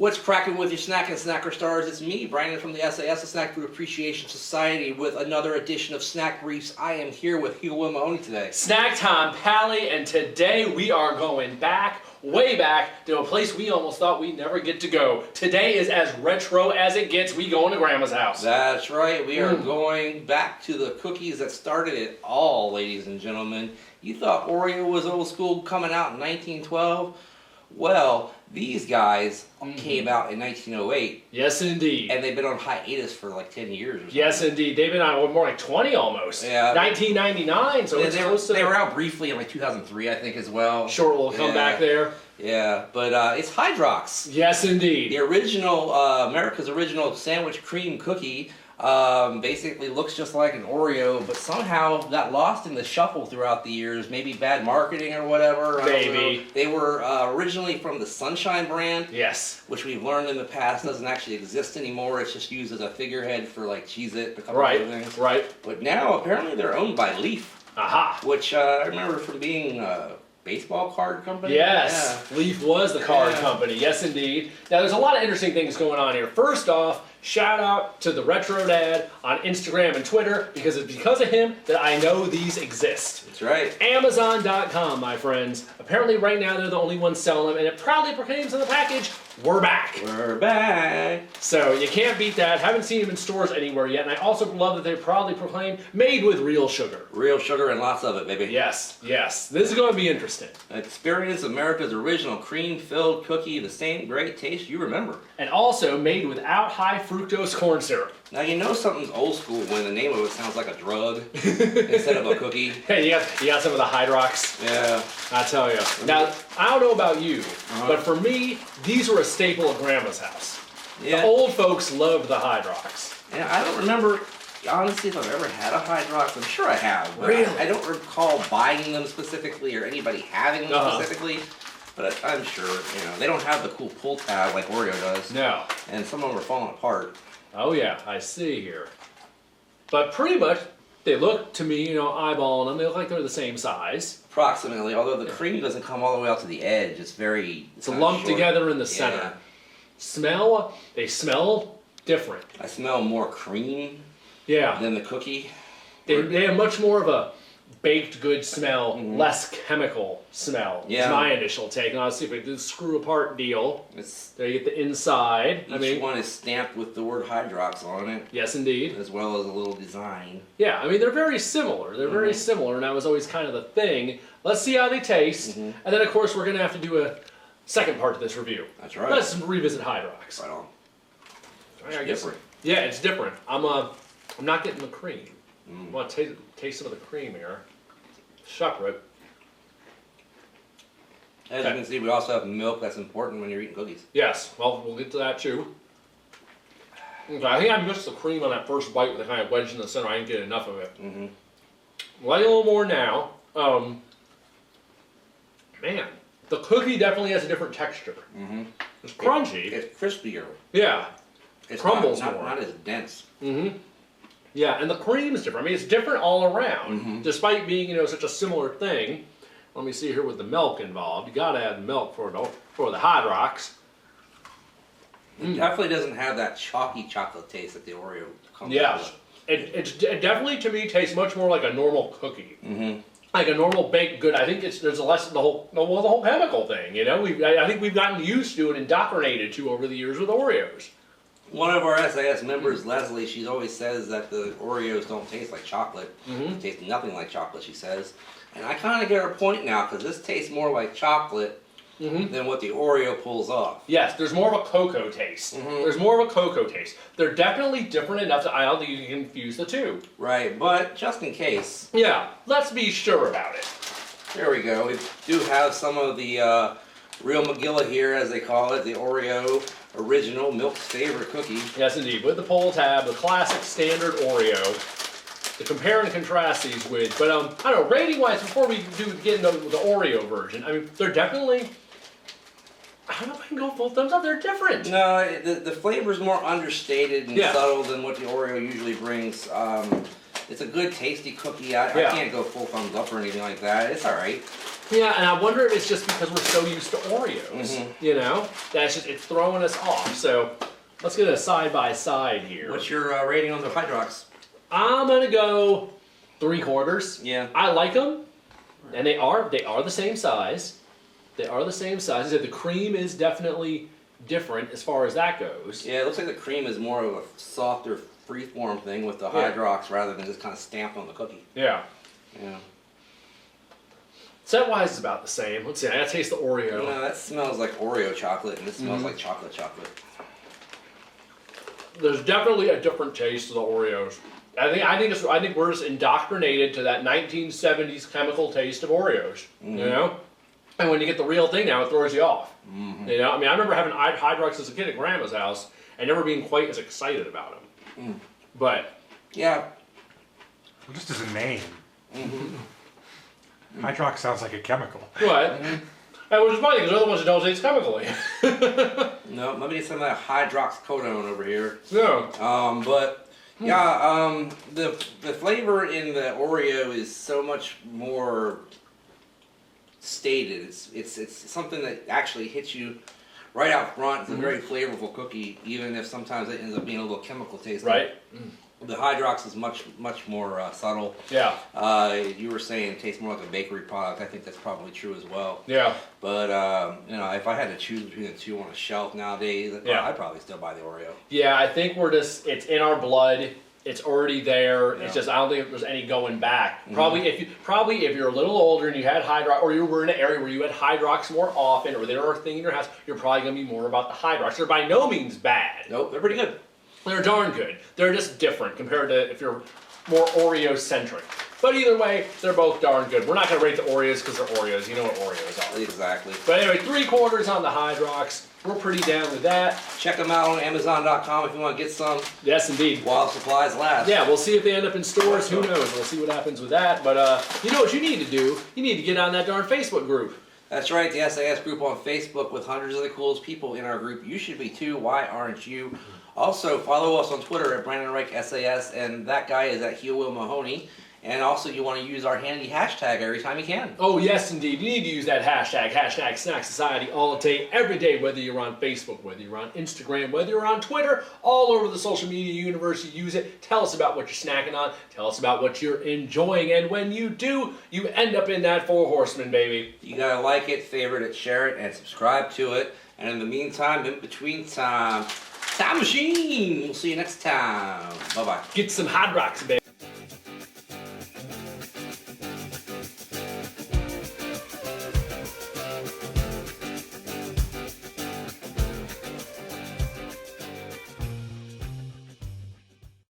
What's cracking with your snack and snacker stars? It's me, Brandon from the sAs, the Snack Food Appreciation Society, with another edition of Snack Briefs. I am here with Huey Lewis today. Snack time, Pally, and today we are going back, way back, to a place we almost thought we'd never get to go. Today is as retro as it gets. We going to Grandma's house. That's right. We are going back to the cookies that started it all, ladies and gentlemen. You thought Oreo was old school coming out in 1912? Well, these guys came out in 1908. Yes, indeed. And they've been on hiatus for like 10 years or something. Yes, indeed. They've been on more like 20 almost. Yeah. 1999, so it's close to... They were out briefly in like 2003, I think, as well. Short little comeback there. Yeah, but it's Hydrox. Yes, indeed. The original, America's original sandwich cream cookie. Basically looks just like an Oreo, but somehow got lost in the shuffle throughout the years. Maybe bad marketing or whatever. Maybe. They were originally from the Sunshine brand. Yes. Which we've learned in the past doesn't actually exist anymore. It's just used as a figurehead for like Cheez-It, a couple of things. Right. But now apparently they're owned by Leaf. Aha. Which I remember from being a baseball card company. Yes. Yeah. Leaf was the card company. Yes, indeed. Now there's a lot of interesting things going on here. First off, shout out to the Retro Dad on Instagram and Twitter, because it's because of him that I know these exist. That's right. Amazon.com, my friends. Apparently right now they're the only ones selling them, and it proudly proclaims in the package, we're back. We're back. So you can't beat that. Haven't seen them in stores anywhere yet, and I also love that they proudly proclaim made with real sugar. Real sugar and lots of it, baby. Yes, yes. This is going to be interesting. Experience America's original cream-filled cookie, the same great taste you remember. And also made without high fructose corn syrup. Now you know something's old school when the name of it sounds like a drug instead of a cookie. Hey, you got some of the Hydrox? Yeah. I tell you. Now, I don't know about you, but for me, these were a staple at Grandma's house. Yeah. The old folks loved the Hydrox. Yeah, I don't remember, honestly, if I've ever had a Hydrox. I'm sure I have. But really? I don't recall buying them specifically or anybody having them specifically. But I'm sure, you know, they don't have the cool pull tab like Oreo does. No. And some of them are falling apart. Oh yeah, I see here. But pretty much, they look to me, you know, eyeballing them, they look like they're the same size. Approximately, although the cream doesn't come all the way out to the edge. It's very... It's lumped together in the center. Yeah. Smell, they smell different. I smell more cream than the cookie. They have much more of a baked good smell, less chemical smell. Yeah. Is my initial take. And I'll see if we do the screw apart deal. There you get the inside. Each one is stamped with the word Hydrox on it. Yes, indeed. As well as a little design. Yeah, I mean, they're very similar. They're very similar, and that was always kind of the thing. Let's see how they taste. And then, of course, we're going to have to do a second part to this review. That's right. Let's revisit Hydrox. Right on. It's different. Yeah, it's different. I'm not getting the cream. I want to taste some of the cream here. Separate. As you can see, we also have milk. That's important when you're eating cookies. Yes. Well, we'll get to that too. Okay, I think I missed the cream on that first bite with the kind of wedge in the center. I didn't get enough of it. Like a little more now. Man, the cookie definitely has a different texture. It's crunchy. It's crispier. Yeah. It crumbles more. Not as dense. Yeah, and the cream is different. I mean, it's different all around, despite being, you know, such a similar thing. Let me see here with the milk involved. You gotta add milk for the Hydrox. It definitely doesn't have that chalky chocolate taste that the Oreo comes with. It definitely, to me, tastes much more like a normal cookie. Like a normal baked good. I think there's a less the whole chemical thing. You know, I think we've gotten used to and indoctrinated to over the years with Oreos. One of our SAS members, Leslie, she always says that the Oreos don't taste like chocolate. They taste nothing like chocolate, she says. And I kind of get her point now, because this tastes more like chocolate than what the Oreo pulls off. Yes, there's more of a cocoa taste. There's more of a cocoa taste. They're definitely different enough that I don't think you can confuse the two. Right, but just in case. Yeah, let's be sure about it. There we go. We do have some of the Real Magilla here, as they call it, the Oreo original milk's favorite cookie. Yes, indeed. With the pull tab, the classic standard Oreo. To compare and contrast these with, but I don't know, rating-wise, before we get into the Oreo version, I mean, they're definitely, I don't know if I can go full thumbs up, they're different. No, the flavor's more understated and subtle than what the Oreo usually brings. It's a good, tasty cookie. I can't go full thumbs up or anything like that. It's all right. Yeah, and I wonder if it's just because we're so used to Oreos, you know? That's just, it's throwing us off. So let's get a side by side here. What's your rating on the Hydrox? I'm gonna go 3/4. Yeah. I like them, and they are the same size. They are the same size. I said the cream is definitely different as far as that goes. Yeah, it looks like the cream is more of a softer freeform thing with the Hydrox rather than just kind of stamped on the cookie. Yeah. Yeah. Scent-wise, it's about the same. Let's see. I gotta taste the Oreo. No, that smells like Oreo chocolate, and this smells like chocolate. There's definitely a different taste to the Oreos. I think we're just indoctrinated to that 1970s chemical taste of Oreos. You know, and when you get the real thing now, it throws you off. You know, I mean, I remember having Hydrox as a kid at Grandma's house and never being quite as excited about them. But yeah, Well, just as a name. Hydrox sounds like a chemical. what? And which is funny because they're the ones that don't taste chemically. no, let me get some of that hydroxycodone over here. No. But yeah, the flavor in the Oreo is so much more stated. It's something that actually hits you right out front. It's a very flavorful cookie, even if sometimes it ends up being a little chemical taste. Right. The Hydrox is much more subtle. Yeah. You were saying it tastes more like a bakery product. I think that's probably true as well. Yeah. But you know, if I had to choose between the two on a shelf nowadays, I'd probably still buy the Oreo. Yeah, I think it's in our blood. It's already there. Yeah. It's just I don't think there's any going back. Probably if you're a little older and you had Hydrox, or you were in an area where you had Hydrox more often, or they were a thing in your house, you're probably gonna be more about the Hydrox. They're by no means bad. Nope, they're pretty good. They're darn good. They're just different compared to if you're more Oreo-centric. But either way, they're both darn good. We're not going to rate the Oreos because they're Oreos. You know what Oreos are. Exactly. But anyway, 3/4 on the Hydrox. We're pretty down with that. Check them out on Amazon.com if you want to get some. Yes, indeed. While supplies last. Yeah, we'll see if they end up in stores. Who knows? We'll see what happens with that. But you know what you need to do? You need to get on that darn Facebook group. That's right, the SAS group on Facebook with hundreds of the coolest people in our group. You should be too. Why aren't you? Also, follow us on Twitter at Brandon Reich SAS, and that guy is at Huey Mahoney. And also, you want to use our handy hashtag every time you can. Oh, yes, indeed. You need to use that hashtag Snack Society, all day, every day, whether you're on Facebook, whether you're on Instagram, whether you're on Twitter, all over the social media universe, you use it. Tell us about what you're snacking on. Tell us about what you're enjoying. And when you do, you end up in that 4 horsemen, baby. You got to like it, favorite it, share it, and subscribe to it. And in the meantime, in between time machine. We'll see you next time. Bye-bye. Get some Hydrox, baby.